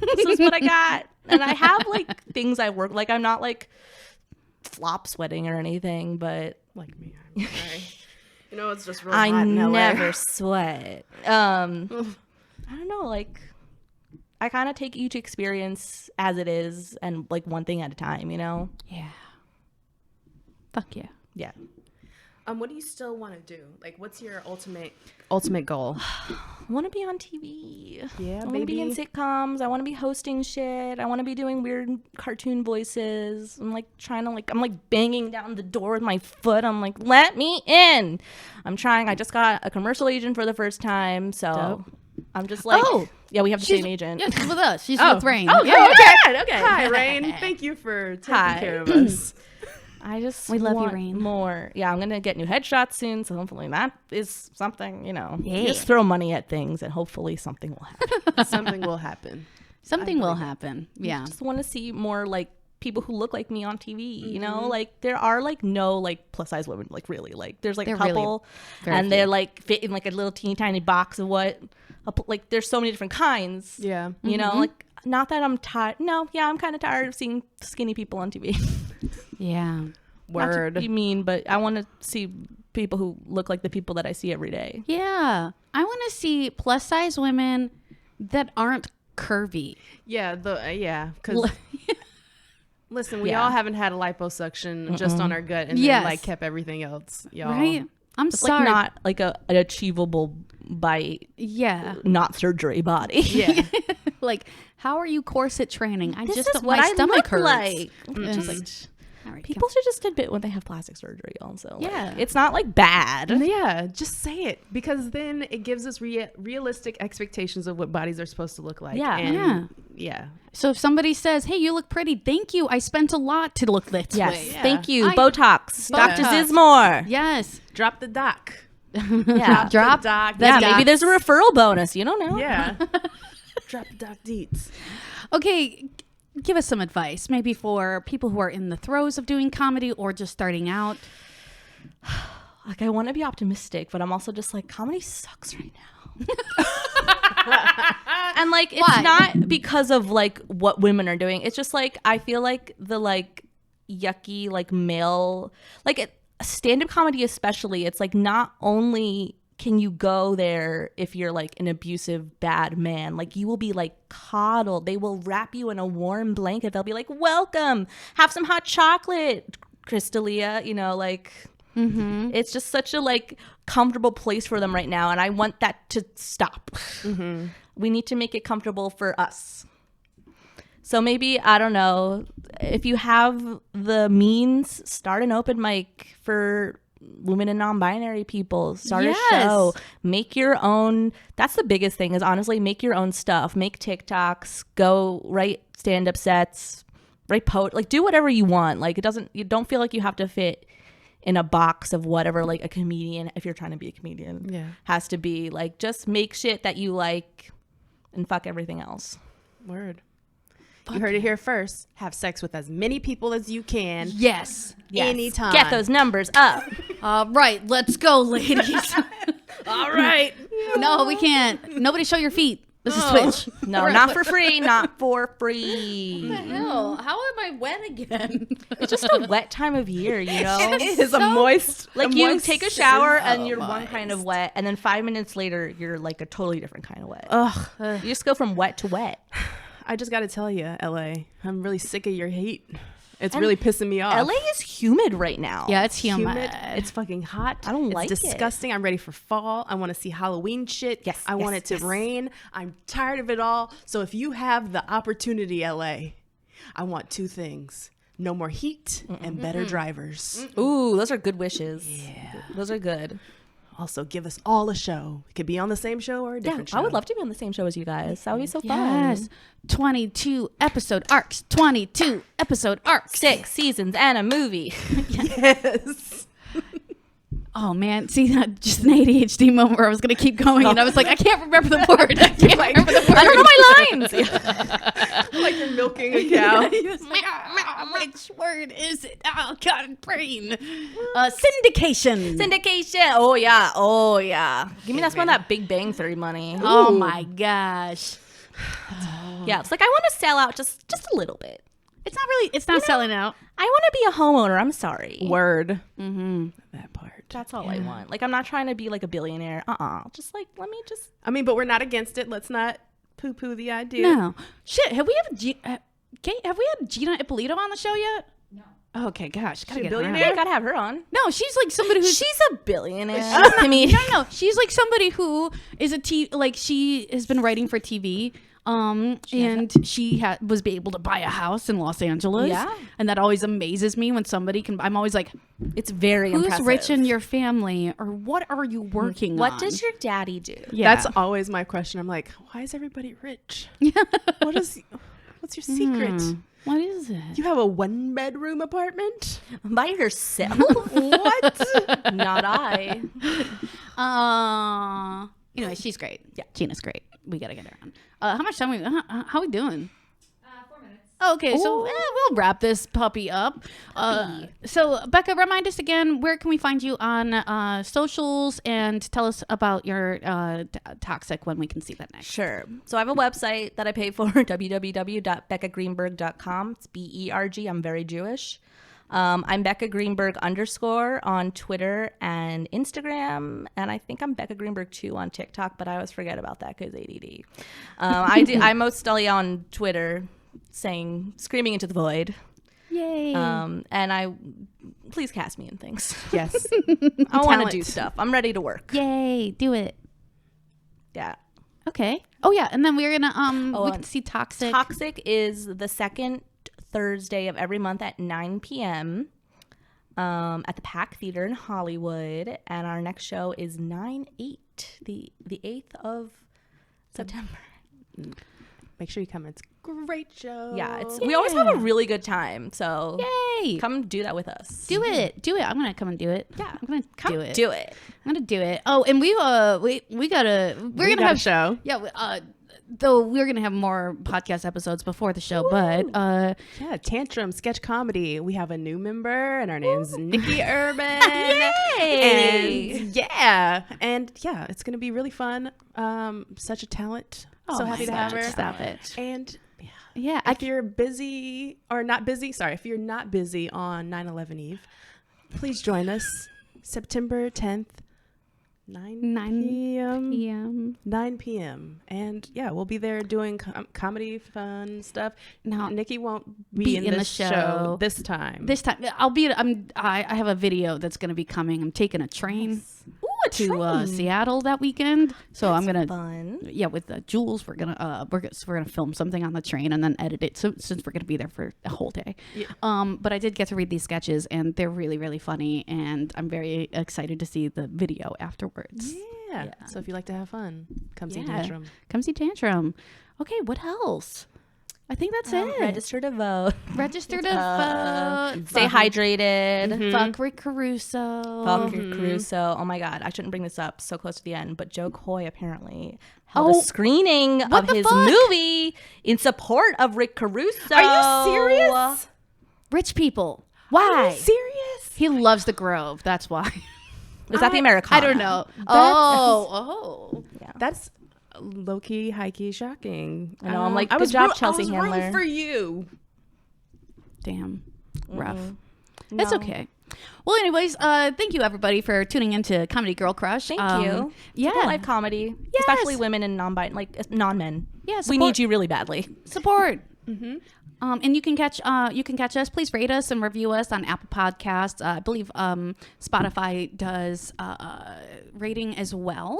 This is what I got. And I have like things I work, like I'm not like flop sweating or anything, but like me, I'm sorry. It's just really hot I in LA. never sweat. I don't know, like I kind of take each experience as it is and like one thing at a time, Yeah. Fuck yeah. Yeah. What do you still want to do? Like, what's your ultimate goal? I want to be on TV. Yeah, I want to be in sitcoms. I want to be hosting shit. I want to be doing weird cartoon voices. I'm like I'm like banging down the door with my foot. I'm like, let me in. I'm trying. I just got a commercial agent for the first time. So Dope. I'm just like, Oh, yeah, we have the same agent. Yeah, she's with us. She's with Rain. Oh, yeah. okay. Hi, Rain. Thank you for taking Hi. care of us. We love you, want Rain. more. Yeah, I'm gonna get new headshots soon, so hopefully that is something. You Yeah. just throw money at things, and hopefully something will happen. Something will happen. Something will happen. Yeah. Just want to see more like people who look like me on TV. You know, like there are like no like plus size women. Like really, like there's like They're a couple, very and few. they're like fit in like a little teeny tiny box of what. Like there's so many different kinds. Yeah. You know, like not that I'm tired. No, yeah, I'm kind of tired of seeing skinny people on TV. Yeah. Word. Not to be mean, but I want to see people who look like the people that I see every day. Yeah. I want to see plus size women that aren't curvy. Yeah. Because listen, we all haven't had a liposuction just on our gut and Yes. then like kept everything else, y'all. Right? I'm It's sorry. like not like an achievable by Yeah. not surgery body. Yeah. Like, how are you corset training? I This just is don't, what my I stomach look hurts. like. Just like, all right, People should just admit when they have plastic surgery also. Like, Yeah. it's not like bad. Yeah, just say it because then it gives us realistic expectations of what bodies are supposed to look like. Yeah. And yeah. So if somebody says, "Hey, you look pretty," thank you. I spent a lot to look this Yes. way. Yeah. Thank you. I- Botox. Yeah. Dr. Zizmore. Yes. Drop the doc. Yeah. Drop the doc. Yeah, the maybe docs. there's a referral bonus. You don't know. Yeah. Drop the doc deets. Okay, give us some advice, maybe for people who are in the throes of doing comedy or just starting out. Like, I want to be optimistic, but I'm also just like, comedy sucks right now. And like, it's Why? not because of like what women are doing. It's just like, I feel like the like yucky, like male, like stand-up comedy especially, it's like not only can you go there if you're like an abusive bad man, like you will be like coddled. They will wrap you in a warm blanket. They'll be like, welcome, have some hot chocolate, Crystalia, you know, like it's just such a like comfortable place for them right now, and I want that to stop. We need to make it comfortable for us. So maybe, I don't know, if you have the means, start an open mic for women and non-binary people. Start a show. Make your own. That's the biggest thing, is honestly make your own stuff. Make TikToks. Go write stand-up sets. Write like do whatever you want. Like you don't feel like you have to fit in a box of whatever like a comedian, if you're trying to be a comedian, has to be. Like just make shit that you like and fuck everything else. Word. You heard it here first. Have sex with as many people as you can. Yes. Anytime. Get those numbers up. All right, let's go, ladies. All right. No, we can't. Nobody show your feet. This is Twitch. No, not for free. Not for free. Hell, how am I wet again? It's just a wet time of year, you know? It is a moist. Like a you moist take a shower and Oh you're my. one kind of wet, and then 5 minutes later you're like a totally different kind of wet. Ugh. You just go from wet to wet. I just got to tell you, LA, I'm really sick of your hate. It's really pissing me off. LA is humid right now. Yeah, it's humid. It's fucking hot. I don't like it. It's disgusting. I'm ready for fall. I want to see Halloween shit. Yes, I want yes, it to yes. rain. I'm tired of it all. So if you have the opportunity, LA, I want 2 things. No more heat and better drivers. Ooh, those are good wishes. Yeah. Those are good. Also, give us all a show. It could be on the same show or a Yeah, different show. I would love to be on the same show as you guys. That would be so Yes. fun. 22 episode arcs. 22 episode arcs. 6 seasons and a movie. Yes. Oh man, see that just an ADHD moment where I was gonna keep going and I was like, I can't remember the word. I can't remember the word. I don't know my lines. Like you're milking a cow. He was like, which word is it? Oh God, brain. Syndication. Syndication. Oh yeah. Oh yeah. Give me some of that Big Bang Theory money. Oh my gosh. Yeah, it's like I want to sell out just a little bit. It's not really. It's not selling out. I want to be a homeowner. I'm sorry. Word. That part. That's all I want. Like I'm not trying to be like a billionaire. Just like let me just. I mean, but we're not against it. Let's not poo-poo the idea. No. Shit. Have we had Gina Ippolito on the show yet? Okay, gosh, gotta She a get her on. billionaire? Yeah, gotta have her on. No, she's like somebody who's She's a billionaire. I mean, no, she's like somebody who is she has been writing for TV. And she was able to buy a house in Los Angeles. Yeah. And that always amazes me when somebody can. I'm always like, it's very who's impressive. rich in your family, or what are you working on? What does your daddy do? Yeah. That's always my question. I'm like, why is everybody rich? What's your secret? What is it? You have a 1-bedroom apartment? By yourself? What? Not I. Anyway, she's great. Yeah, Gina's great. We gotta get her on. How much time how we doing? 4 minutes. Oh, okay, so we'll wrap this puppy up. So Becca, remind us again, where can we find you on socials, and tell us about your toxic, when we can see that next. Sure. So I have a website that I pay for, www.beccagreenberg.com. It's BERG. I'm very Jewish. I'm Becca Greenberg _ on Twitter and Instagram, and I think I'm Becca Greenberg 2 on TikTok, but I always forget about that because ADD. I'm mostly on Twitter screaming into the void. Yay. And please cast me in things. Yes. I want to Talent. do stuff. I'm ready to work. Yay, do it. Yeah. Okay. Oh yeah, and then we're gonna we can and see Toxic. Toxic is the second Thursday of every month at 9 p.m. At the Pack Theater in Hollywood, and our next show is 9/8, the 8th of September. Make sure you come. It's a great show. Yeah, we always have a really good time, so Yay. come do that with us. Do it. I'm gonna come and do it. Yeah. I'm gonna Come do it. do it. I'm gonna do it. Oh, and we're gonna got have a show. Yeah. Though we're gonna have more podcast episodes before the show, but Yeah, Tantrum sketch comedy. We have a new member, and her name's Nikki Urban. Yay! And it's gonna be really fun. Such a talent. So happy to have her. Stop it. And Yeah. if you're busy or not busy, if you're not busy on 9/11 Eve, please join us September 10th, 9 p.m. p.m. 9 p.m. And we'll be there doing comedy, fun stuff. Now, Nikki won't be in the this show this time. This time, I have a video that's gonna be coming. I'm taking a train to Seattle that weekend, so I'm gonna Fun. with Jules. We're gonna film something on the train and then edit it. So since we're gonna be there for a whole day, but I did get to read these sketches, and they're really, really funny, and I'm very excited to see the video afterwards. Yeah. So if you like to have fun, come see Tantrum. Come see Tantrum. Okay, what else? I think that's it. Register to vote. Register to vote. Stay hydrated. Fuck Rick Caruso. Fuck Rick Caruso. Oh my God. I shouldn't bring this up so close to the end, but Joe Coy apparently held a screening of his movie in support of Rick Caruso. Are you serious? Rich people. Why? Are you serious? He loves the Grove. That's why. Was that the Americana? I don't know. Oh. Yeah. That's low-key, high-key shocking. I know. I'm like, I good was job, ro- Chelsea I was Handler. rooting for you. Damn. Rough. No. It's okay. Well, anyways, thank you everybody for tuning into Comedy Girl Crush. Thank you. Yeah. Support live comedy, Yes. especially women and non-men. Yeah, we support- need you really badly. Support. And you can catch us. Please rate us and review us on Apple Podcasts. I believe Spotify does rating as well.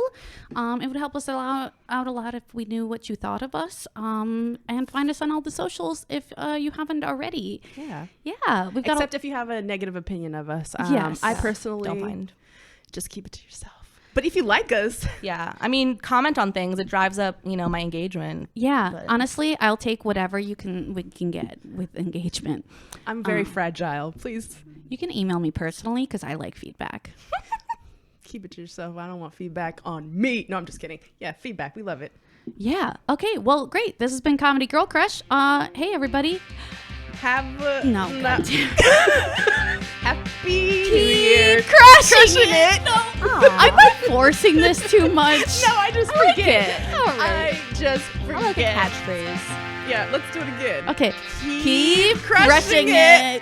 It would help us out a lot if we knew what you thought of us. And find us on all the socials if you haven't already. Yeah. We've got Except if you have a negative opinion of us. Yes. I personally Don't mind. just keep it to yourself. But if you like us, Yeah, I mean, comment on things. It drives up, my engagement. Yeah, But- honestly, I'll take whatever we can get with engagement. I'm very fragile. Please You can email me personally because I like feedback. keep it to yourself. I don't want feedback on me. No, I'm just kidding. Yeah, feedback. We love it. Yeah. Okay. Well, great. This has been Comedy Girl Crush. Hey, everybody. Have a No. goddamn. happy New Year. Crushing it. No. I'm like forcing this too much. No, I just like forget. it. All right. I just I like a forget. catchphrase. Yeah, let's do it again. Okay. Keep crushing it.